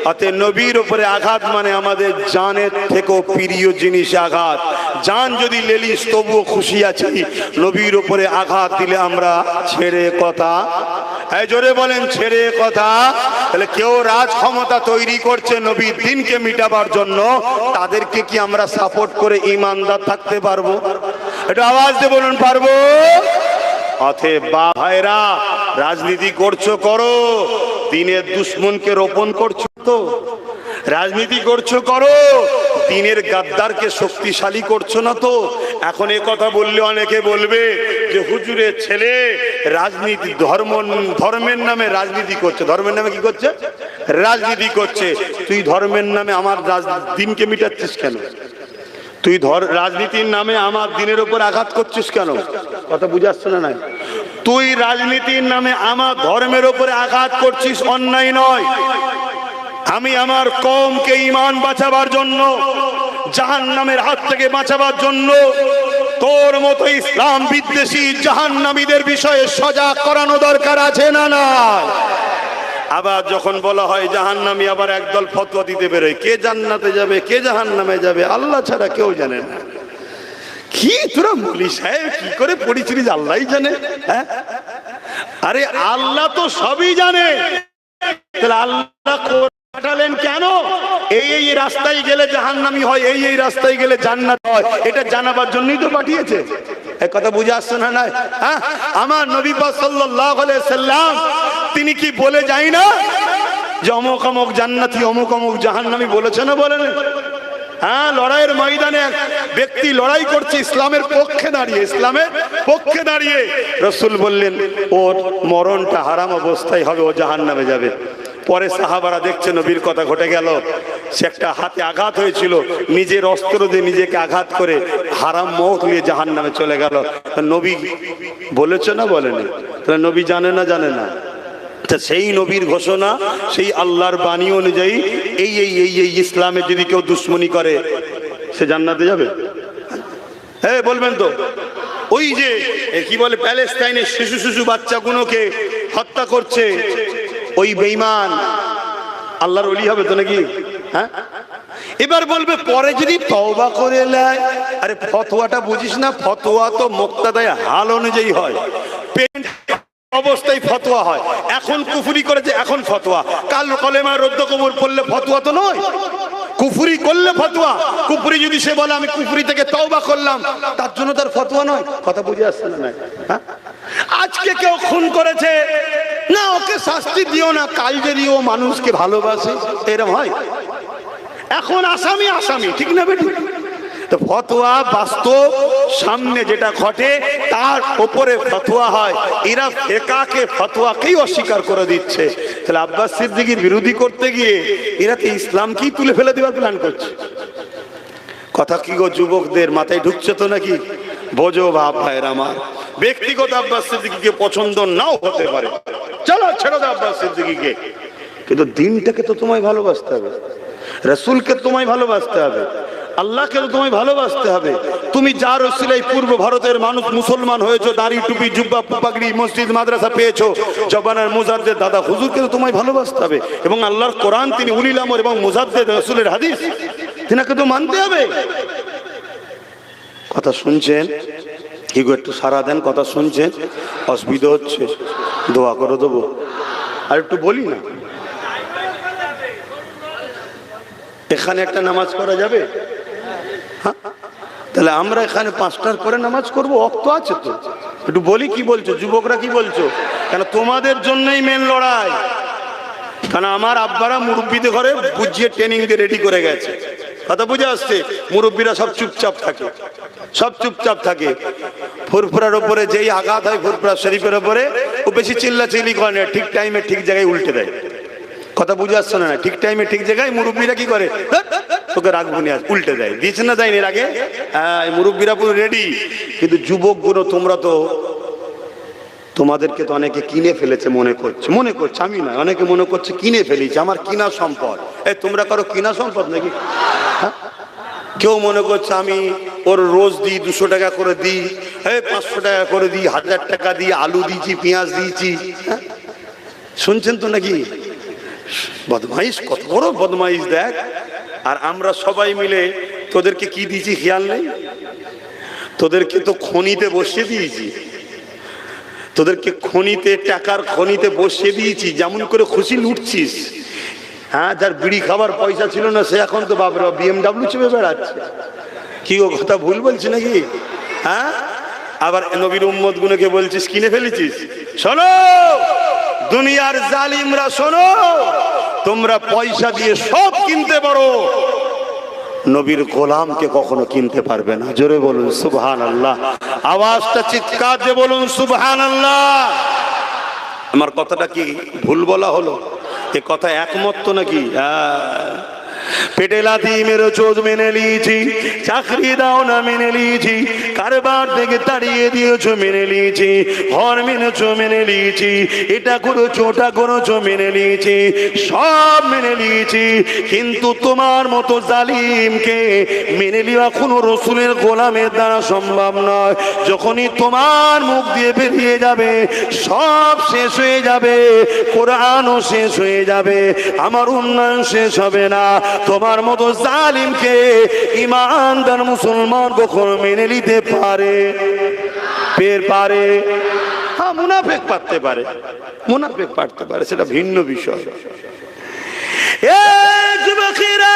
অতএব নবীর উপরে আঘাত মানে আমাদের জানের থেকেও প্রিয় জিনিসে আঘাত। জান যদি লেলিস তবুও খুশি আছি, নবীর উপরে আঘাত দিলে আমরা ছেড়ে কথা। এই জোরে বলেন ছেড়ে কথা। তাহলে কেউ রাজ ক্ষমতা তৈরি করছে নবীর দিনকে মিটাবার জন্য, তাদেরকে কি আমরা সাপোর্ট করে ইমানদার থাকতে পারবো? একটু আওয়াজ দিয়ে বলুন পারবো? অতএব ভাইরা, রাজনীতি করছো করো, দিনের দুশ্মনকে রোপণ করছো তো। রাজনীতি করছো করো, দিনের গাদ্দারকে শক্তিশালী করছো না তো। এখন এ কথা বললে অনেকে বলবে যে হুজুরের ছেলে রাজনীতি ধর্মের নামে রাজনীতি করছে। ধর্মের নামে কি করছে? রাজনীতি করছে। তুই ধর্মের নামে আমার দিনকে মিটাচ্ছিস কেন? তুই রাজনীতির নামে আমার দিনের উপর আঘাত করছিস কেন? কথা বুঝাচ্ছ না নাই? তুই রাজনীতির নামে আমার ধর্মের উপরে আঘাত করছিস, অন্যায় নয়। আমি আমার কওমকে ঈমান বাঁচাবার জন্য, জাহান্নামের হাত থেকে বাঁচাবার জন্য তোর মতো ইসলাম বিদ্বেষী জাহান্নামীদের বিষয়ে সজাগ করানো দরকার আছে না না? আবার যখন বলা হয় জাহান্নামী, আবার একদল ফতোয়া দিতে বেরোয়, কে জান্নাতে যাবে কে জাহান্নামে যাবে আল্লাহ ছাড়া কেউ জানে না। কি তোরা মৌলী সাহেব কি করে পড়েছিলিস আল্লাহই জানে। হ্যাঁ, আরে আল্লাহ তো সবই জানে। তাহলে আল্লাহ পাঠালেন কেন? এই রাস্তায় গেলে জাহান্নামী হয়, এই রাস্তায় গেলে জান্নাত হয়, এটা জানাবার জন্যই তো পাঠিয়েছে। এই কথা বুঝে আসছে না নাই? হ্যাঁ, আমার নবী পাক সাল্লাল্লাহু আলাইহি সাল্লাম তিনি কি বলে যায় না যে অমুক অমুক জান্নাতি অমুক অমুক জাহান্নামী বলেছে না? বলেন? হ্যাঁ, লড়াইয়ের ময়দানে এক ব্যক্তি লড়াই করছে ইসলামের পক্ষে দাঁড়িয়ে, ইসলামের পক্ষে দাঁড়িয়ে রাসূল বললেন ওর মরণটা হারাম অবস্থায় হবে, ও জাহান্নামে যাবে। পরে সাহাবারা দেখছে নবীর কথা ঘটে গেল, সে একটা হাতে আঘাত হয়েছিল, নিজের অস্ত্র দিয়ে নিজেকে আঘাত করে হারাম মওত নিয়ে জাহান্নামে চলে গেল। নবী বলেছে না বলেনি? তাহলে নবী জানে না জানে না? সেই নবীর ঘোষণা, সেই আল্লাহর বাণী অনুযায়ী এই এই এই এই ইসলামে যদি কেউ দুশ্মনী করে সে জান্নাতে যাবে? হ্যাঁ বলবেন তো? ওই যে কি বলে প্যালেস্টাইনের শিশু শিশু বাচ্চাগুলোকে হত্যা করছে, ওই বেঈমান আল্লাহর ওলি হবে তো নাকি? হ্যাঁ, এবার বলবে পরে যদি তওবা করে নেয়। আরে ফতোয়াটা বুঝিস না? ফতোয়া তো মুক্তাদায়ে হাল অনুযায়ী হয়। অবস্থায় ফতোয়া হয়। এখন কুফরি করেছে, এখন ফতোয়া। কাল কলেমা রদ্দ কবুল পড়লে ফতোয়া তো নয়, কুফরি করলে ফতোয়া। কুফরি যদি সে বলে আমি কুফরি থেকে তওবা করলাম, তার জন্য তার ফতোয়া নয়। কথা বুঝে আসছে না? হ্যাঁ, আজকে কেউ খুন করেছে না, ওকে শাস্তি দিও না, কাল যদি ও মানুষকে ভালোবাসে, এরকম হয়। এখন আসামি আসামি, ঠিক না বেটি? তো ফতোয়া বাস্তব সামনে যেটা ঘটে তার উপরে ফতোয়া হয়। এরা ফিকহকে ফতোয়াকেই অস্বীকার করে দিচ্ছে। তাহলে আব্বাস সিদ্দিকীর বিরোধী করতে গিয়ে এরা তো ইসলামকেই তুলে ফেলে দেওয়ার প্ল্যান করছে। কথা কি গো যুবকদের মাথায় ঢুকছে তো নাকি? বোঝো ভাব ভাইয়ের আমার, ব্যক্তিগত আব্বাস সিদ্দিকীকে পছন্দ নাও হতে পারে, চলো ছেড়ে দাও আব্বাস সিদ্দিকীকে, কিন্তু দিনটাকে তো তোমায় ভালোবাসতে হবে, রাসূলকে তোমায় ভালোবাসতে হবে, আল্লাহকে তো তোমায় ভালোবাসতে হবে। তুমি যার ওসিলায় পূর্ব ভারতের মানুষ মুসলমান হয়েছো, দাড়ি টুপি জুব্বা পাগড়ি মসজিদ মাদ্রাসা পেয়েছো, জবানের মুজাদ্দেদ দাদা হুজুরকে তো তোমায় ভালোবাসতে হবে। এবং আল্লাহর কোরআন তিনি উলিল আমর এবং মুজাদ্দেদ রাসূলের হাদিস, তিনাকে তো মানতে হবে। কথা শুনছেন কি গো? একটু সারা দেন, কথা শুনছেন? অসুবিধা হচ্ছে, দোয়া করে দেবো। আর একটু বলি না, এখানে একটা নামাজ পড়া যাবে? হ্যাঁ, তাহলে আমরা এখানে 5টার পরে নামাজ করব, অক্ত আছে তো। একটু বলি, কি বলছো যুবকরা, কি বলছো? কেন তোমাদের জন্যই মেন লড়াই। কারণ আমার আব্বারা মুরব্বীদের ঘরে বুঝিয়ে ট্রেনিং দিয়ে রেডি করে গেছে। কথা বুঝে আসছে? মুরব্বীরা সব চুপচাপ থাকে, সব চুপচাপ থাকে। ফুরফুরার উপরে যেই আঘাত হয় ফুরফুরা শরীফের উপরে, ও বেশি চিল্লাচিল্লি করে না, ঠিক টাইমে ঠিক জায়গায় উল্টে দেয়। কথা বুঝে আসছে না? ঠিক টাইমে ঠিক জায়গায় মুরব্বীরা কি করে, তোকে রাখবো নি, আজ উল্টে দেয়। দিয়েছে না দেয়নি এর আগে? হ্যাঁ, মুরব্বীরা পুরো রেডি। কিন্তু যুবকগুলো তোমরা তো, তোমাদেরকে তো অনেকে কিনে ফেলেছে মনে করছে, আমি না, অনেকে মনে করছে কিনে ফেলেছে, আমার কিনা সম্পদ। তোমরা কারো কিনা সম্পদ নাকি? হ্যাঁ, কেউ মনে করছে আমি ওর রোজ দিই 200 টাকা করে দিই, 500 টাকা করে দিই, 1000 টাকা দিই, আলু দিয়েছি, পেঁয়াজ দিয়েছি। শুনছেন তো নাকি? বদমাইশ, কত বড় বদমাইশ দেখ। আর আমরা সবাই মিলে তোদেরকে কি দিয়েছি খেয়াল নেই? তোদেরকে তো খনিতে বসিয়ে দিয়েছি, তোদেরকে খনিতে, টাকার খনিতে বসিয়ে দিয়েছি, যেমন করে খুশি লুটছিস। হ্যাঁ, যার বিড়ি খাবার পয়সা ছিল না সে এখন তো বাবরা BMW চেপে বেড়াচ্ছে। কি ও কথা ভুল বলছি নাকি? হ্যাঁ, আবার নবীর উম্মত গুলোকে বলছিস কিনে ফেলেছিস। শোনো দুনিয়ার জালিমরা, শোনো, তোমরা পয়সা দিয়ে সব কিনতে পারো, নবীর গোলামকে কখনো কিনতে পারবে না। জোরে বলুন সুবহানাল্লাহ, আওয়াজটা চিৎকার দিয়ে বলুন সুবহানাল্লাহ। আমার কথাটা কি ভুল বলা হলো? এ কথা একমত তো নাকি? পেটে লাথি মেরেছো মেনে নিয়েছি, চাকরি দাও না মেনে নিয়েছি, কারবার থেকে তাড়িয়ে দিয়েছো মেনে নিয়েছি, ঘর মেনেছো মেনে নিয়েছি, এটা করেছো ওটা করেছো মেনে নিয়েছি, সব মেনে নিয়েছি। কিন্তু তোমার মতো জালিমকে মেনে নেওয়া কোনো রসুলের গোলামের দ্বারা সম্ভব নয়। যখনই তোমার মুখ দিয়ে বেরিয়ে যাবে সব শেষ হয়ে যাবে, কোরআনও শেষ হয়ে যাবে, আমার উন্নয়ন শেষ হবে না। তোমার মতো জালিমকে ইমানদার মুসলমান কখনো মেনে নিতে পারে? পারে? হ্যাঁ, মুনাফিক পারতে পারে, মুনাফিক পারতে পারে, সেটা ভিন্ন বিষয়। যুবকেরা,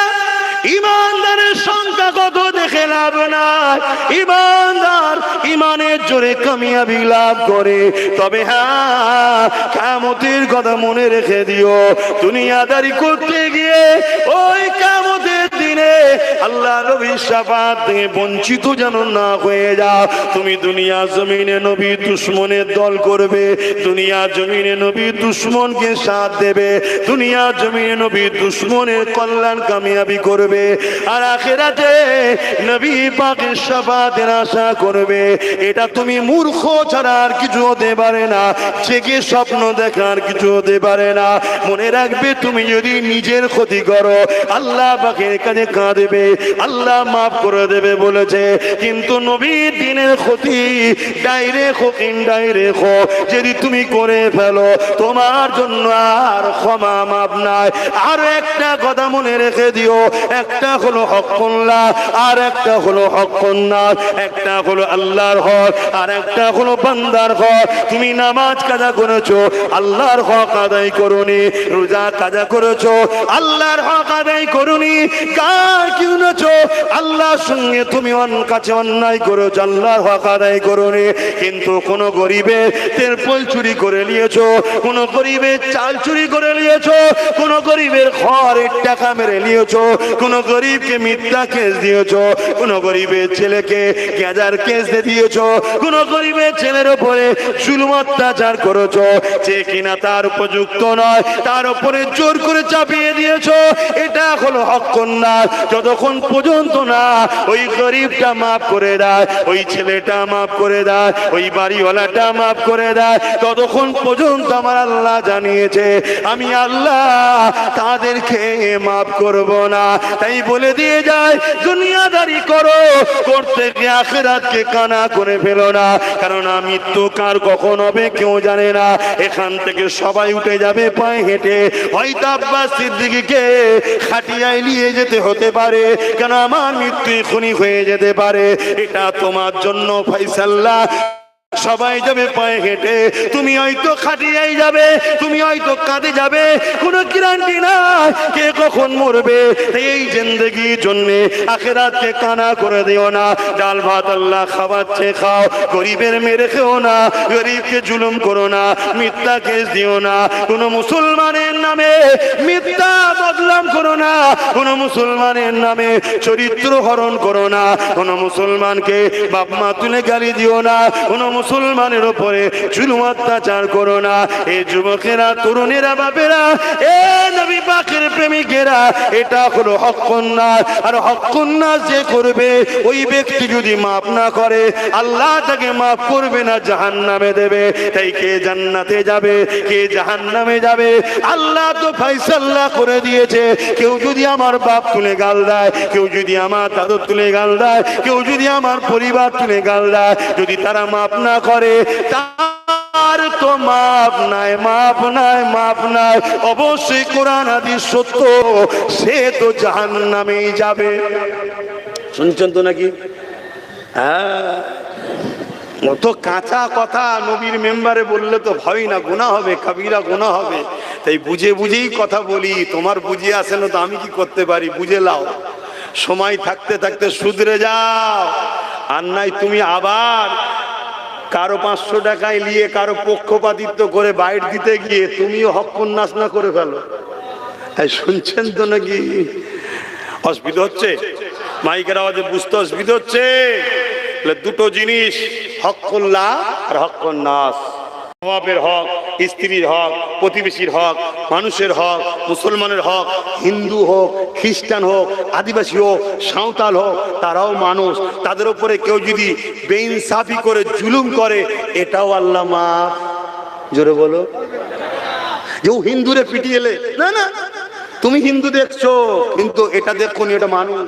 ইমানদারের সংখ্যা কত দেখে লাভ নাই। ইমানদার ইমানের জোরে কামিয়াবি লাভ করে। তবে হ্যাঁ, কিয়ামতের কথা মনে রেখে দিও, দুনিয়াদারি করতে গিয়ে ওই কিয়ামতের দিনে আল্লাহ নবীর শাফাআত থেকে বঞ্চিত যেন না হয়ে যাও। তুমি দুনিয়া জমিনে নবীর দুশমনের দল করবে, দুনিয়া জমিনে নবীর দুশমনকে সাথ দেবে, দুনিয়া জমিনে নবীর দুশমনের কল্যাণ কামিয়াবি করবে, আর আখিরাতে নবী পাকের শাফাআতের আশা করবে। এটা তুমি মূর্খ ছাড়া আর কিছু হতে পারে না, জেগে স্বপ্ন দেখার কিছু হতে পারে না। মনে রাখবে, তুমি যদি নিজের ক্ষতি করো আল্লাহ পাকের কাছে কাঁদবে, আল্লাহ মাফ করে দেবে বলেছে। কিন্তু নবীর দিনের ক্ষতি ডাইরেক্ট হোক ইনডাইরেক্ট হোক যদি তুমি করে ফেলো, তোমার জন্য আর ক্ষমা মাপ নাই। আর একটা কথা মনে রেখে দিও, একটা হলো হকুল্লাহ আর একটা হলো হকুন নাস। একটা হলো আল্লাহর হক আর একটা হলো বান্দার হক। তুমি নামাজ কাজা করেছো, আল্লাহর হক আদায় করোনি। রোজা কাজা করেছো, আল্লাহর হক আদায় করোনি। গান কিনেছো, আল্লাহর সঙ্গে তুমি কাছে অন্যায় করেছো, আল্লাহর হক আদায় করোনি। কিন্তু কোন গরিবের তেরপল চুরি করে নিয়েছো, কোন গরিবের চাল চুরি করে নিয়েছো, কোন গরিবের ঘরের টাকা মেরে নিয়েছো, কোন গরিবকে মিথ্যা কেস দিয়েছো, কোন গরিবের ছেলেকে গ্যাজার কেস দিয়েছো, কোন গরিবের ছেলের উপরে জুলুম অত্যাচার করেছো, যে কিনা তার উপযুক্ত নয় তার উপরে জোর করে চাপিয়ে দিয়েছো। এটা হলো হকুন নাস। যতক্ষণ পর্যন্ত না ওই গরিবটা মাফ করে দেয়, ওই ছেলেটা মাফ করে দেয়, ওই বাড়িওয়ালাটা মাফ করে দেয়, ততক্ষণ পর্যন্ত আমার আল্লাহ জানিয়েছে আমি আল্লাহ তাদেরকে মাফ করব না। তাই বলে দিয়ে যায়, দুনিয়াদারি করো, করতে গিয়ে আখিরাতকে কানা করে ফেলো না। কারণ মৃত্যু কার কখন হবে কেউ জানে না। এখান থেকে সবাই উঠে যাবে পায়ে হেঁটে, হয়তো আব্বাস সিদ্দিকীকে খাটিয়ায় নিয়ে যেতে হতে পারে, কেন আমার মৃত্যু এখনই হয়ে যেতে পারে। এটা তোমার জন্য ফাইসাল্লাহ। সবাই যাবে পায়ে হেঁটে, তুমি হয়তো খাটিয়াই যাবে, তুমি হয়তো কাঁদে যাবে, কোনো গ্যারান্টি নাই কে কখন মরবে। এই জিন্দেগির জন্য আখিরাতকে কানা করে দিও না। ডাল ভাত আল্লাহ খাওয়াচ্ছে খাও, গরিবের মেরে খেও না, গরিবকে জুলুম করো না, মিথ্যা কেস দিও না, কোন মুসলমানের নামে মিথ্যা বদনাম করো না, কোন মুসলমানের নামে চরিত্র হরণ করো না, কোন মুসলমানকে বাপ মা তুলে গালি দিও না, কোন মুসলমানের উপরে জুলুম অত্যাচার করো না। এই যুবকেরা, তরুণেরা, বাপেরা, এ নবী পাকের প্রেমিকেরা, এটা হলো হকুন নাস। আর হকুন নাস যে করবে, ওই ব্যক্তি যদি মাফ না করে, আল্লাহ তাকে মাফ করবে না, জাহান্নামে দেবে। তাই কে জান্নাতে যাবে, কে জাহান্নামে যাবে, আল্লাহ তো ফায়সালা করে দিয়েছে। কেউ যদি আমার বাপ তুলে গাল দেয়, কেউ যদি আমার দাদু তুলে গাল দেয়, কেউ যদি আমার পরিবার তুলে গাল দেয়, যদি তারা মাফ না করে, তার তো মাপ নাই, মাপ নাই, মাপ নাই। অবশ্যই কোরআন হাদিস সত্য, সে তো জাহান্নামেই যাবে। শুনছেন তো নাকি? হ্যাঁ, অত কাঁচা কথা নবীর মেম্বারে বললে তো ভয় না, গুনাহ হবে, কাবিরা গুনাহ হবে। তাই বুঝে বুঝেই কথা বলি। তোমার বুঝে আসে না তো আমি কি করতে পারি, বুঝে লাও। সময় থাকতে থাকতে শুধরে যাও, আর নাই তুমি আবার কারো 500 টাকায় নিয়ে কারো পক্ষপাতিত্ব করে বাইর দিতে গিয়ে তুমিও হকুন নাস না করে ফেলো। শুনছেন তো নাকি? অসুবিধা হচ্ছে, মাইকের আওয়াজে বুঝতে অসুবিধা হচ্ছে। দুটো জিনিস, হকুল্লাহ আর হকুন নাস। বাপের হক, স্ত্রীর হক, প্রতিবেশীর হক, মানুষের হক, মুসলমানের হক, হিন্দু হোক, খ্রিস্টান হোক, আদিবাসী হোক, সাঁওতাল হোক, তারাও মানুষ। তাদের উপরে কেউ যদি বেইনসাফি করে জুলুম করে, এটাও আল্লাহ মাফ। জোরে বলো। যে হিন্দুরে পিটিয়েলে, না না, তুমি হিন্দু দেখছো, কিন্তু এটা দেখো নি, এটা মানুষ।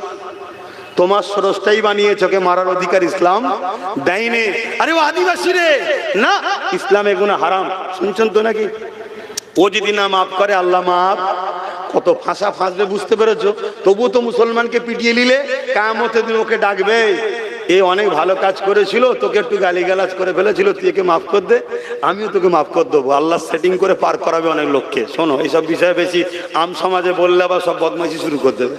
তোমার স্রষ্টাই বানিয়েছে, ওকে মারার অধিকার ইসলাম দেয়নি। আরে ও আদিবাসী রে, না, ইসলাম এগুলো হারাম। শুনছেন তো নাকি? ও যদি না মাফ করে, আল্লাহ মাফ। কত ফাঁসা ফাঁসবে বুঝতে পেরেছো? তবুও তো মুসলমানকে পিটিয়ে নিলে কিয়ামতের দিন ওকে ডাকবে, এ অনেক ভালো কাজ করেছিল, তোকে একটু গালিগালাজ করে ফেলেছিল, তুই একে মাফ কর দে, আমিও তোকে মাফ করে দেবো। আল্লাহ সেটিং করে পার করাবে অনেক লোককে। শোনো, এইসব বিষয়ে বেশি আম সমাজে বললে আবার সব বদমাইশি শুরু করে দেবে।